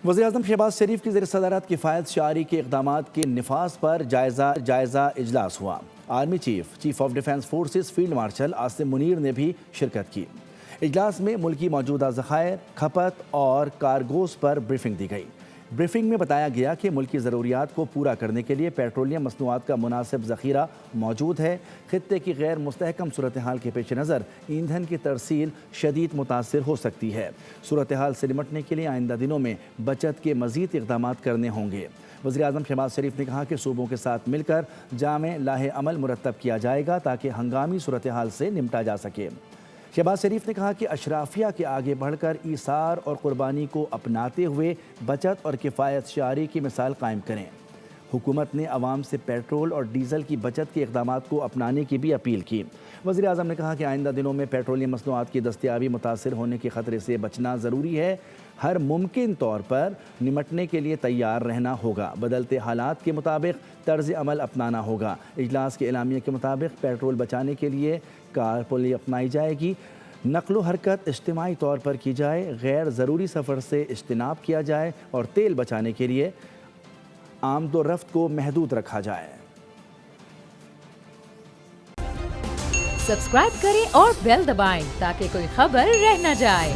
وزیراعظم شہباز شریف کی زیر صدارت کفایت شعاری کے اقدامات کے نفاذ پر جائزہ اجلاس ہوا۔ Army chief of defence forces field marshal Asim Munir نے بھی شرکت کی۔ اجلاس میں ملکی موجودہ ذخائر، کھپت اور کارگوز پر بریفنگ دی گئی۔ بریفنگ میں بتایا گیا کہ ملکی ضروریات کو پورا کرنے کے لیے پیٹرولیم مصنوعات کا مناسب ذخیرہ موجود ہے۔ خطے کی غیر مستحکم صورتحال کے پیش نظر ایندھن کی ترسیل شدید متاثر ہو سکتی ہے۔ صورتحال سے نمٹنے کے لیے آئندہ دنوں میں بچت کے مزید اقدامات کرنے ہوں گے۔ وزیراعظم شہباز شریف نے کہا کہ صوبوں کے ساتھ مل کر جامع لاہ عمل مرتب کیا جائے گا تاکہ ہنگامی صورتحال سے نمٹا جا سکے۔ شہباز شریف نے کہا کہ اشرافیہ کے آگے بڑھ کر ایثار اور قربانی کو اپناتے ہوئے بچت اور کفایت شعاری کی مثال قائم کریں۔ حکومت نے عوام سے پیٹرول اور ڈیزل کی بچت کے اقدامات کو اپنانے کی بھی اپیل کی۔ وزیراعظم نے کہا کہ آئندہ دنوں میں پیٹرولیم مصنوعات کی دستیابی متاثر ہونے کے خطرے سے بچنا ضروری ہے۔ ہر ممکن طور پر نمٹنے کے لیے تیار رہنا ہوگا۔ بدلتے حالات کے مطابق طرز عمل اپنانا ہوگا۔ اجلاس کے اعلامیے کے مطابق پیٹرول بچانے کے لیے کارپولی اپنائی جائے گی، نقل و حرکت اجتماعی طور پر کی جائے، غیر ضروری سفر سے اجتناب کیا جائے اور تیل بچانے کے لیے آمد و رفت کو محدود رکھا جائے۔ سبسکرائب کریں اور بیل دبائیں تاکہ کوئی خبر رہ نہ جائے۔